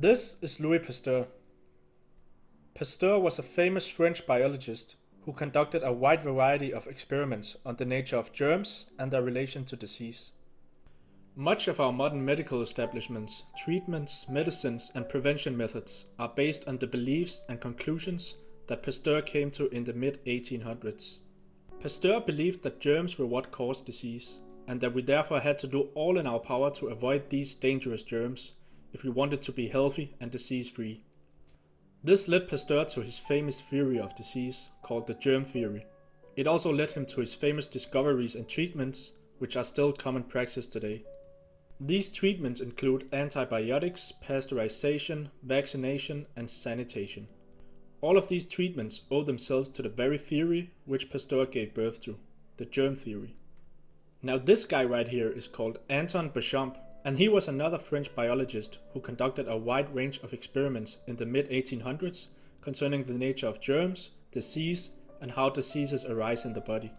This is Louis Pasteur. Pasteur was a famous French biologist who conducted a wide variety of experiments on the nature of germs and their relation to disease. Much of our modern medical establishments, treatments, medicines, and prevention methods are based on the beliefs and conclusions that Pasteur came to in the mid-1800s. Pasteur believed that germs were what caused disease, and that we therefore had to do all in our power to avoid these dangerous germs if we wanted to be healthy and disease-free. This led Pasteur to his famous theory of disease, called the germ theory. It also led him to his famous discoveries and treatments, which are still common practice today. These treatments include antibiotics, pasteurization, vaccination, and sanitation. All of these treatments owe themselves to the very theory which Pasteur gave birth to, the germ theory. Now this guy right here is called Antoine Bechamp, and he was another French biologist who conducted a wide range of experiments in the mid-1800s concerning the nature of germs, disease, and how diseases arise in the body.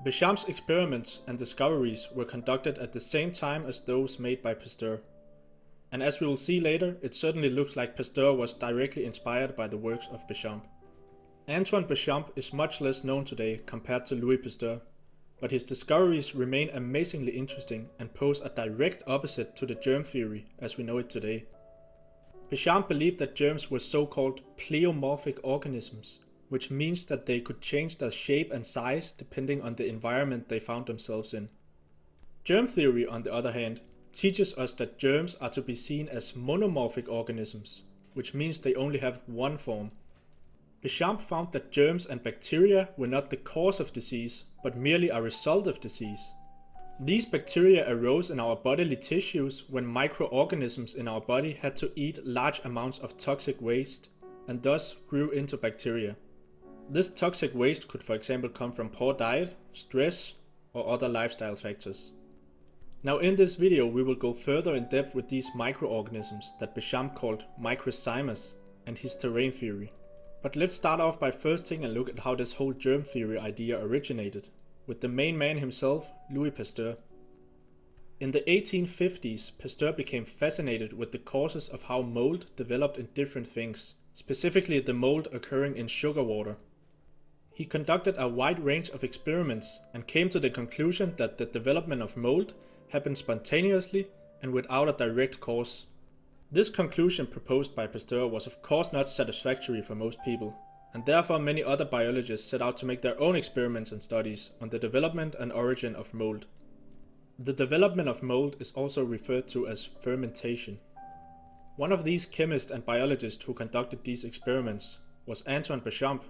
Bechamp's experiments and discoveries were conducted at the same time as those made by Pasteur. And as we will see later, it certainly looks like Pasteur was directly inspired by the works of Bechamp. Antoine Bechamp is much less known today compared to Louis Pasteur, but his discoveries remain amazingly interesting and pose a direct opposite to the germ theory as we know it today. Bechamp believed that germs were so-called pleomorphic organisms, which means that they could change their shape and size depending on the environment they found themselves in. Germ theory, on the other hand, teaches us that germs are to be seen as monomorphic organisms, which means they only have one form. Bechamp found that germs and bacteria were not the cause of disease, but merely a result of disease. These bacteria arose in our bodily tissues when microorganisms in our body had to eat large amounts of toxic waste, and thus grew into bacteria. This toxic waste could, for example, come from poor diet, stress, or other lifestyle factors. Now in this video we will go further in depth with these microorganisms that Bechamp called microzymas and his terrain theory. But let's start off by first taking a look at how this whole germ theory idea originated, with the main man himself, Louis Pasteur. In the 1850s, Pasteur became fascinated with the causes of how mold developed in different things, specifically the mold occurring in sugar water. He conducted a wide range of experiments and came to the conclusion that the development of mold happened spontaneously and without a direct cause. This conclusion proposed by Pasteur was of course not satisfactory for most people, and therefore many other biologists set out to make their own experiments and studies on the development and origin of mold. The development of mold is also referred to as fermentation. One of these chemists and biologists who conducted these experiments was Antoine Bechamp.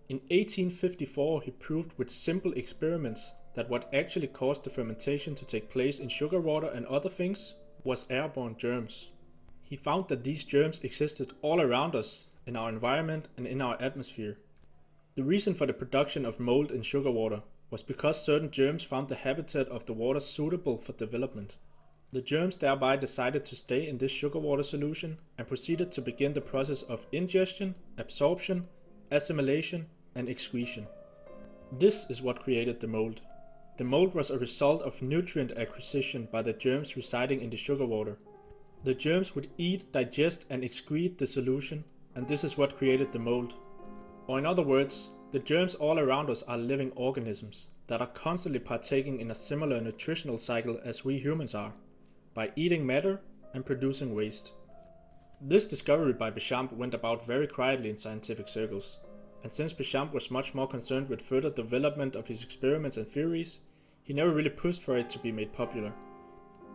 In 1854 he proved with simple experiments that what actually caused the fermentation to take place in sugar water and other things was airborne germs. He found that these germs existed all around us, in our environment and in our atmosphere. The reason for the production of mold in sugar water was because certain germs found the habitat of the water suitable for development. The germs thereby decided to stay in this sugar water solution and proceeded to begin the process of ingestion, absorption, assimilation, and excretion. This is what created the mold. The mold was a result of nutrient acquisition by the germs residing in the sugar water. The germs would eat, digest, and excrete the solution, and this is what created the mold. Or in other words, the germs all around us are living organisms that are constantly partaking in a similar nutritional cycle as we humans are, by eating matter and producing waste. This discovery by Bechamp went about very quietly in scientific circles, and since Bechamp was much more concerned with further development of his experiments and theories, he never really pushed for it to be made popular.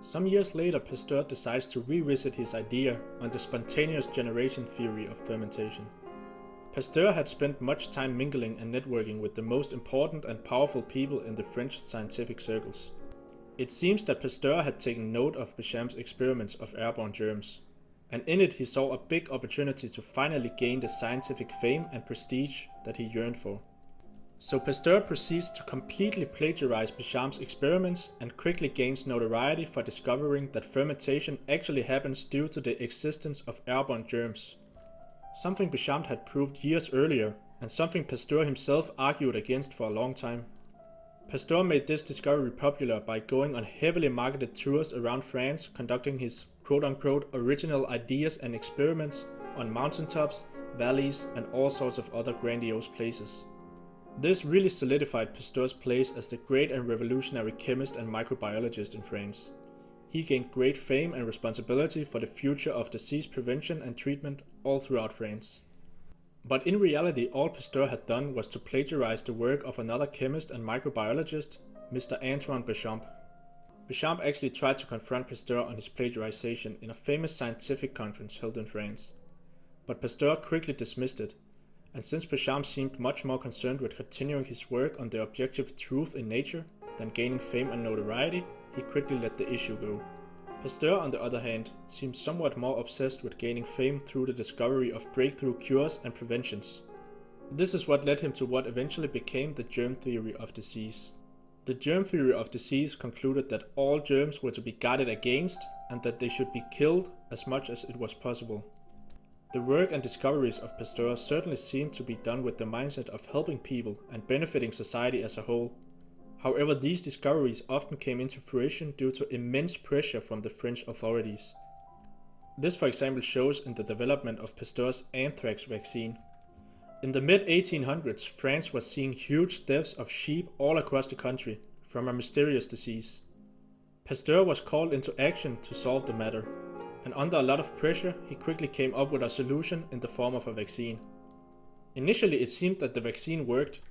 Some years later, Pasteur decides to revisit his idea on the spontaneous generation theory of fermentation. Pasteur had spent much time mingling and networking with the most important and powerful people in the French scientific circles. It seems that Pasteur had taken note of Bechamp's experiments of airborne germs, and in it he saw a big opportunity to finally gain the scientific fame and prestige that he yearned for. So Pasteur proceeds to completely plagiarize Bechamp's experiments and quickly gains notoriety for discovering that fermentation actually happens due to the existence of airborne germs. Something Bechamp had proved years earlier, and something Pasteur himself argued against for a long time. Pasteur made this discovery popular by going on heavily marketed tours around France conducting his quote-unquote original ideas and experiments on mountaintops, valleys, and all sorts of other grandiose places. This really solidified Pasteur's place as the great and revolutionary chemist and microbiologist in France. He gained great fame and responsibility for the future of disease prevention and treatment all throughout France. But in reality, all Pasteur had done was to plagiarize the work of another chemist and microbiologist, Mr. Antoine Bechamp. Bechamp actually tried to confront Pasteur on his plagiarization in a famous scientific conference held in France. But Pasteur quickly dismissed it, and since Bechamp seemed much more concerned with continuing his work on the objective truth in nature than gaining fame and notoriety, he quickly let the issue go. Pasteur, on the other hand, seemed somewhat more obsessed with gaining fame through the discovery of breakthrough cures and preventions. This is what led him to what eventually became the germ theory of disease. The germ theory of disease concluded that all germs were to be guarded against and that they should be killed as much as it was possible. The work and discoveries of Pasteur certainly seemed to be done with the mindset of helping people and benefiting society as a whole. However, these discoveries often came into fruition due to immense pressure from the French authorities. This, for example, shows in the development of Pasteur's anthrax vaccine. In the mid-1800s, France was seeing huge deaths of sheep all across the country from a mysterious disease. Pasteur was called into action to solve the matter, and under a lot of pressure, he quickly came up with a solution in the form of a vaccine. Initially, it seemed that the vaccine worked.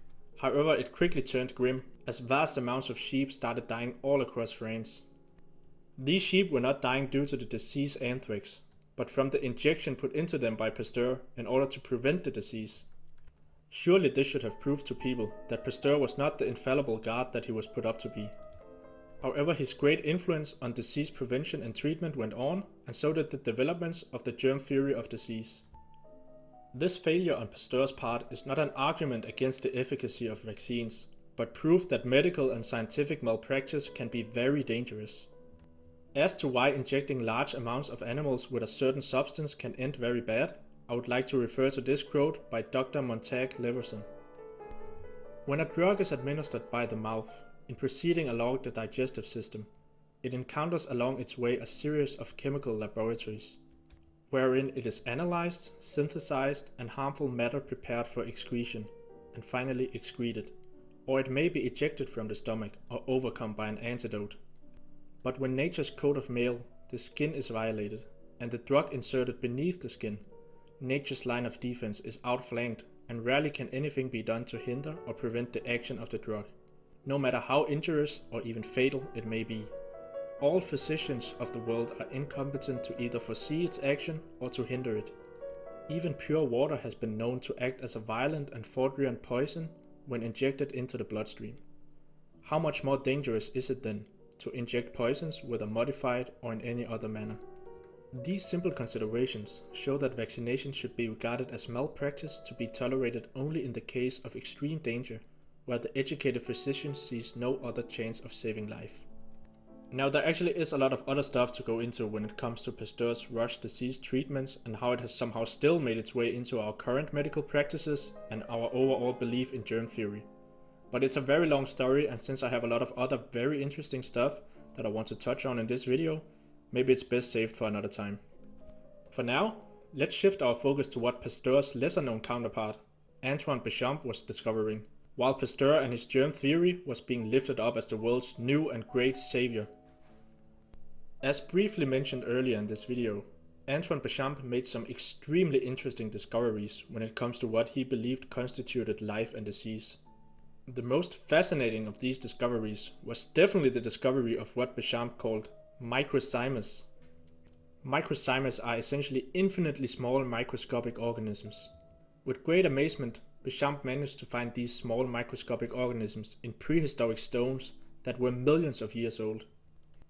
However, it quickly turned grim, as vast amounts of sheep started dying all across France. These sheep were not dying due to the disease anthrax, but from the injection put into them by Pasteur in order to prevent the disease. Surely this should have proved to people that Pasteur was not the infallible god that he was put up to be. However, his great influence on disease prevention and treatment went on, and so did the developments of the germ theory of disease. This failure on Pasteur's part is not an argument against the efficacy of vaccines, but proof that medical and scientific malpractice can be very dangerous. As to why injecting large amounts of animals with a certain substance can end very bad, I would like to refer to this quote by Dr. Montague Leverson. When a drug is administered by the mouth, in proceeding along the digestive system, it encounters along its way a series of chemical laboratories, wherein it is analyzed, synthesized, and harmful matter prepared for excretion, and finally excreted, or it may be ejected from the stomach or overcome by an antidote. But when nature's code of mail, the skin is violated, and the drug inserted beneath the skin, nature's line of defense is outflanked, and rarely can anything be done to hinder or prevent the action of the drug, no matter how injurious or even fatal it may be. All physicians of the world are incompetent to either foresee its action or to hinder it. Even pure water has been known to act as a violent and fraudulent poison when injected into the bloodstream. How much more dangerous is it then to inject poisons whether modified or in any other manner? These simple considerations show that vaccination should be regarded as malpractice to be tolerated only in the case of extreme danger, where the educated physician sees no other chance of saving life. Now, there actually is a lot of other stuff to go into when it comes to Pasteur's rushed disease treatments and how it has somehow still made its way into our current medical practices and our overall belief in germ theory. But it's a very long story, and since I have a lot of other very interesting stuff that I want to touch on in this video, maybe it's best saved for another time. For now, let's shift our focus to what Pasteur's lesser known counterpart, Antoine Bechamp, was discovering, while Pasteur and his germ theory was being lifted up as the world's new and great savior. As briefly mentioned earlier in this video, Antoine Bechamp made some extremely interesting discoveries when it comes to what he believed constituted life and disease. The most fascinating of these discoveries was definitely the discovery of what Bechamp called microzymas. Microzymas are essentially infinitely small microscopic organisms. With great amazement, Bechamp managed to find these small microscopic organisms in prehistoric stones that were millions of years old.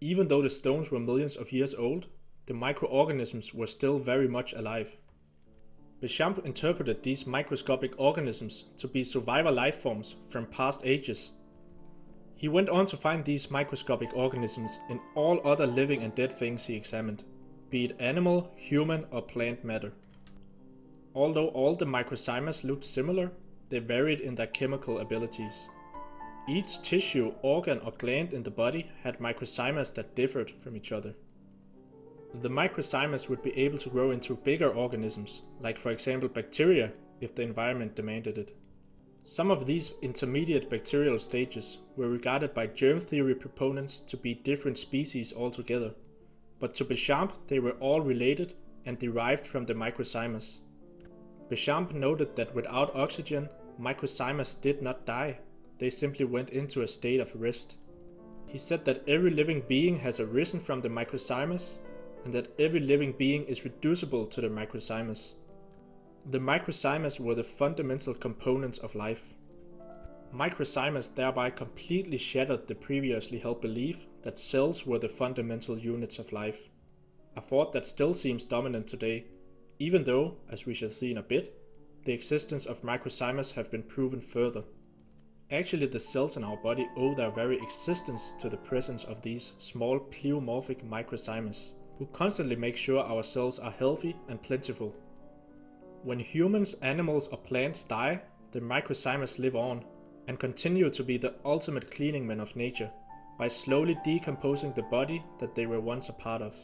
Even though the stones were millions of years old, the microorganisms were still very much alive. Bechamp interpreted these microscopic organisms to be survivor life forms from past ages. He went on to find these microscopic organisms in all other living and dead things he examined, be it animal, human, or plant matter. Although all the microzymas looked similar, they varied in their chemical abilities. Each tissue, organ, or gland in the body had microzymas that differed from each other. The microzymas would be able to grow into bigger organisms, like for example bacteria, if the environment demanded it. Some of these intermediate bacterial stages were regarded by germ theory proponents to be different species altogether, but to Bechamp they were all related and derived from the microzymas. Bechamp noted that without oxygen, microzymas did not die, they simply went into a state of rest. He said that every living being has arisen from the microzymas, and that every living being is reducible to the microzymas. The microzymas were the fundamental components of life. Microzymas thereby completely shattered the previously held belief that cells were the fundamental units of life, a thought that still seems dominant today, even though, as we shall see in a bit, the existence of microzymas have been proven further. Actually, the cells in our body owe their very existence to the presence of these small pleomorphic microzymas, who constantly make sure our cells are healthy and plentiful. When humans, animals or plants die, the microzymas live on and continue to be the ultimate cleaning men of nature by slowly decomposing the body that they were once a part of.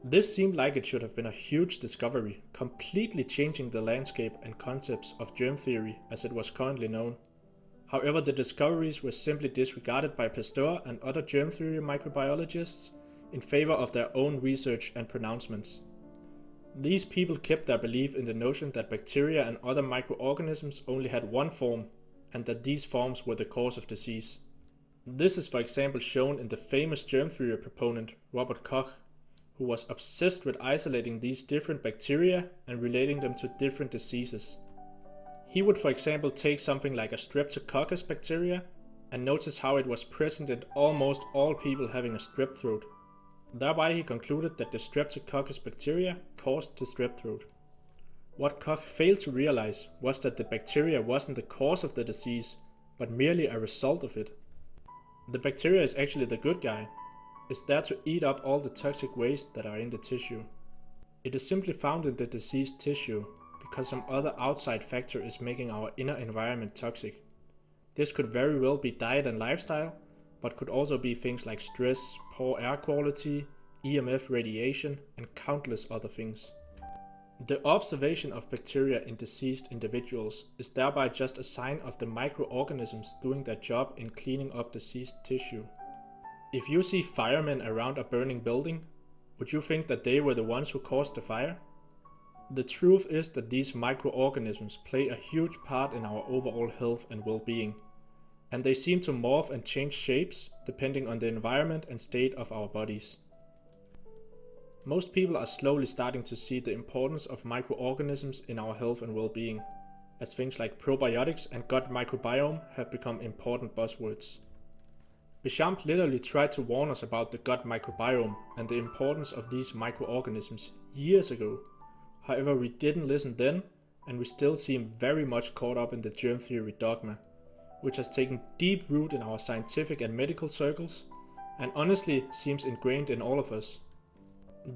This seemed like it should have been a huge discovery, completely changing the landscape and concepts of germ theory as it was currently known. However, the discoveries were simply disregarded by Pasteur and other germ theory microbiologists in favor of their own research and pronouncements. These people kept their belief in the notion that bacteria and other microorganisms only had one form, and that these forms were the cause of disease. This is for example shown in the famous germ theory proponent Robert Koch, who was obsessed with isolating these different bacteria and relating them to different diseases. He would for example take something like a streptococcus bacteria and notice how it was present in almost all people having a strep throat. Thereby he concluded that the streptococcus bacteria caused the strep throat. What Koch failed to realize was that the bacteria wasn't the cause of the disease, but merely a result of it. The bacteria is actually the good guy. It's there to eat up all the toxic waste that are in the tissue. It is simply found in the diseased tissue because some other outside factor is making our inner environment toxic. This could very well be diet and lifestyle, but could also be things like stress, poor air quality, EMF radiation, and countless other things. The observation of bacteria in deceased individuals is thereby just a sign of the microorganisms doing their job in cleaning up diseased tissue. If you see firemen around a burning building, would you think that they were the ones who caused the fire? The truth is that these microorganisms play a huge part in our overall health and well-being, and they seem to morph and change shapes depending on the environment and state of our bodies. Most people are slowly starting to see the importance of microorganisms in our health and well-being, as things like probiotics and gut microbiome have become important buzzwords. Bechamp literally tried to warn us about the gut microbiome and the importance of these microorganisms years ago. However, we didn't listen then, and we still seem very much caught up in the germ theory dogma, which has taken deep root in our scientific and medical circles, and honestly seems ingrained in all of us.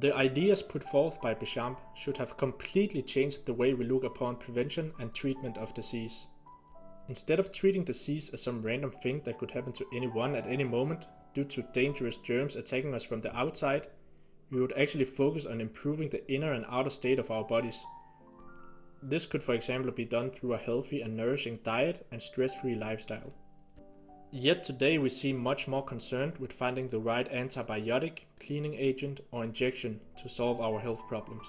The ideas put forth by Bechamp should have completely changed the way we look upon prevention and treatment of disease. Instead of treating disease as some random thing that could happen to anyone at any moment due to dangerous germs attacking us from the outside, we would actually focus on improving the inner and outer state of our bodies. This could for example be done through a healthy and nourishing diet and stress-free lifestyle. Yet today we seem much more concerned with finding the right antibiotic, cleaning agent or injection to solve our health problems.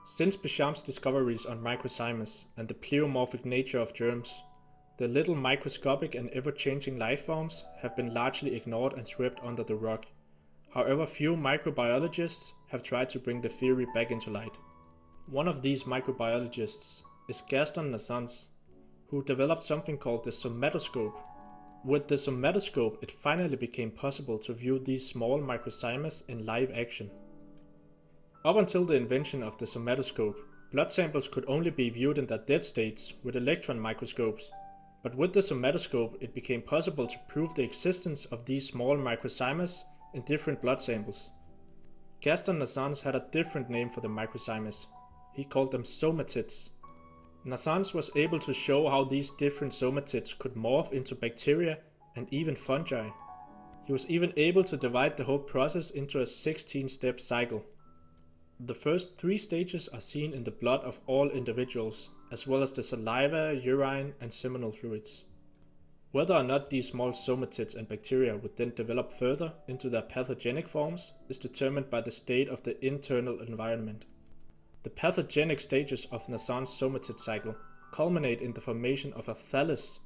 Since Bechamp's discoveries on microzymas and the pleomorphic nature of germs, the little microscopic and ever-changing life forms have been largely ignored and swept under the rug. However, few microbiologists have tried to bring the theory back into light. One of these microbiologists is Nassans, who developed something called the somatoscope. With the somatoscope, it finally became possible to view these small microzymas in live action. Up until the invention of the somatoscope, blood samples could only be viewed in their dead states with electron microscopes, but with the somatoscope it became possible to prove the existence of these small microzymas in different blood samples. Nassans had a different name for the microzymas. He called them somatids. Nassans was able to show how these different somatids could morph into bacteria and even fungi. He was even able to divide the whole process into a 16-step cycle. The first 3 stages are seen in the blood of all individuals, as well as the saliva, urine, and seminal fluids. Whether or not these small somatids and bacteria would then develop further into their pathogenic forms is determined by the state of the internal environment. The pathogenic stages of Nassans' somatid cycle culminate in the formation of a thallus,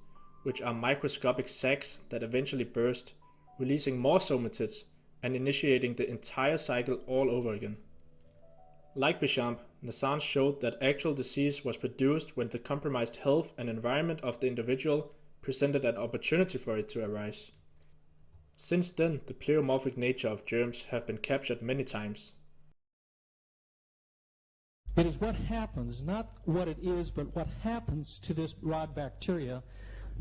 which are microscopic sacs that eventually burst, releasing more somatids and initiating the entire cycle all over again. Like Bechamp, Nassans showed that actual disease was produced when the compromised health and environment of the individual presented an opportunity for it to arise. Since then, the pleomorphic nature of germs have been captured many times. It is what happens, not what it is, but what happens to this rod bacteria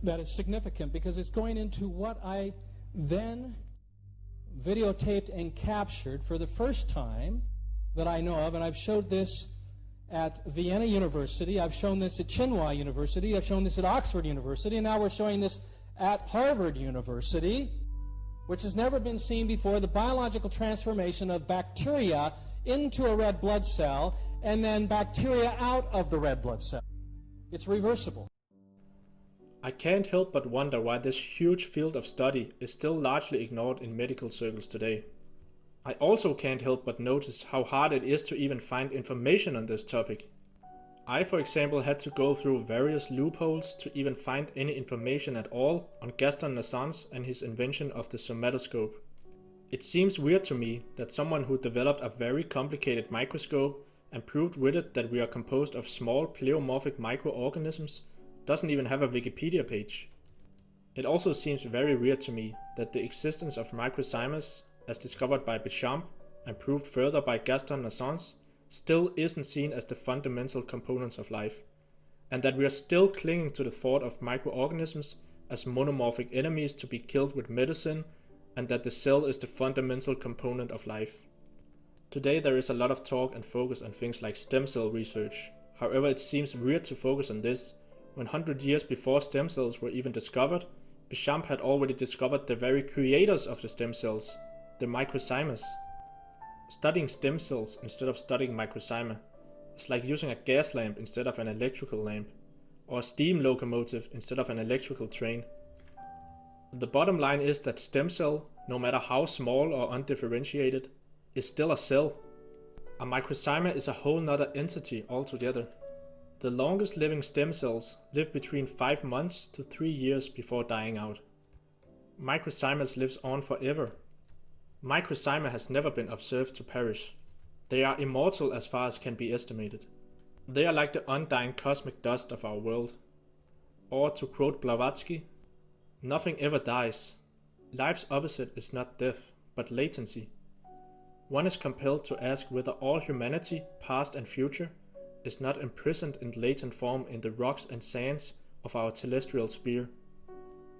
that is significant, because it's going into what I then videotaped and captured for the first time that I know of, and I've showed this at Vienna University, I've shown this at Tsinghua University, I've shown this at Oxford University, and now we're showing this at Harvard University, which has never been seen before, the biological transformation of bacteria into a red blood cell and then bacteria out of the red blood cell. It's reversible. I can't help but wonder why this huge field of study is still largely ignored in medical circles today. I also can't help but notice how hard it is to even find information on this topic. I, for example, had to go through various loopholes to even find any information at all on Gaston Nassans and his invention of the somatoscope. It seems weird to me that someone who developed a very complicated microscope and proved with it that we are composed of small pleomorphic microorganisms doesn't even have a Wikipedia page. It also seems very weird to me that the existence of microzymas, as discovered by Bechamp and proved further by Gaston Nassans, still isn't seen as the fundamental components of life, and that we are still clinging to the thought of microorganisms as monomorphic enemies to be killed with medicine, and that the cell is the fundamental component of life. Today there is a lot of talk and focus on things like stem cell research. However, it seems weird to focus on this when 100 years before stem cells were even discovered, Bechamp had already discovered the very creators of the stem cells, the microzymas. Studying stem cells instead of studying microzyma is like using a gas lamp instead of an electrical lamp, or a steam locomotive instead of an electrical train. The bottom line is that stem cell, no matter how small or undifferentiated, is still a cell. A microzyma is a whole nother entity altogether. The longest living stem cells live between 5 months to 3 years before dying out. Microzymas lives on forever. Microzyma has never been observed to perish. They are immortal as far as can be estimated. They are like the undying cosmic dust of our world. Or to quote Blavatsky, nothing ever dies. Life's opposite is not death, but latency. One is compelled to ask whether all humanity, past and future, is not imprisoned in latent form in the rocks and sands of our terrestrial sphere.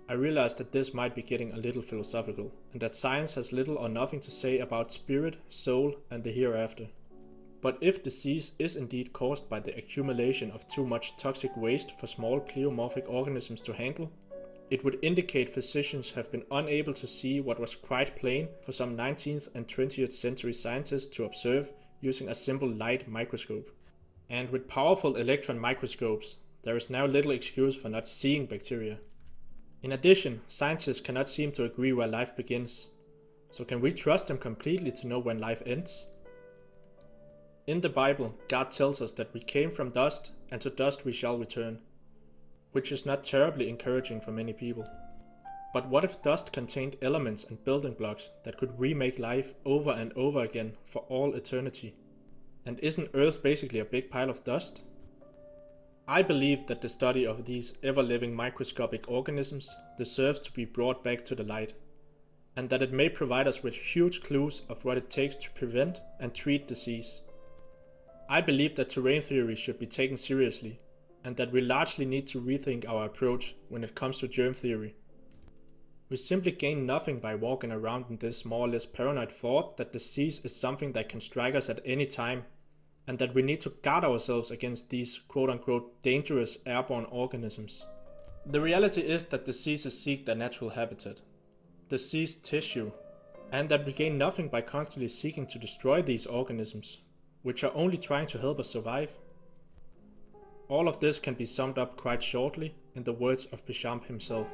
I realize that this might be getting a little philosophical, and that science has little or nothing to say about spirit, soul, and the hereafter. But if disease is indeed caused by the accumulation of too much toxic waste for small pleomorphic organisms to handle, it would indicate physicians have been unable to see what was quite plain for some 19th and 20th century scientists to observe using a simple light microscope. And with powerful electron microscopes, there is now little excuse for not seeing bacteria. In addition, scientists cannot seem to agree where life begins. So can we trust them completely to know when life ends? In the Bible, God tells us that we came from dust, and to dust we shall return, which is not terribly encouraging for many people. But what if dust contained elements and building blocks that could remake life over and over again for all eternity? And isn't Earth basically a big pile of dust? I believe that the study of these ever-living microscopic organisms deserves to be brought back to the light, and that it may provide us with huge clues of what it takes to prevent and treat disease. I believe that terrain theory should be taken seriously, and that we largely need to rethink our approach when it comes to germ theory. We simply gain nothing by walking around in this more or less paranoid thought that disease is something that can strike us at any time, and that we need to guard ourselves against these quote-unquote dangerous airborne organisms. The reality is that diseases seek their natural habitat. diseased tissue, and that we gain nothing by constantly seeking to destroy these organisms, which are only trying to help us survive. All of this can be summed up quite shortly in the words of Bechamp himself.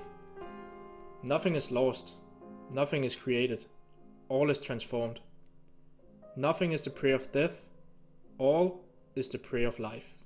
Nothing is lost, nothing is created, all is transformed. Nothing is the prey of death, all is the prey of life.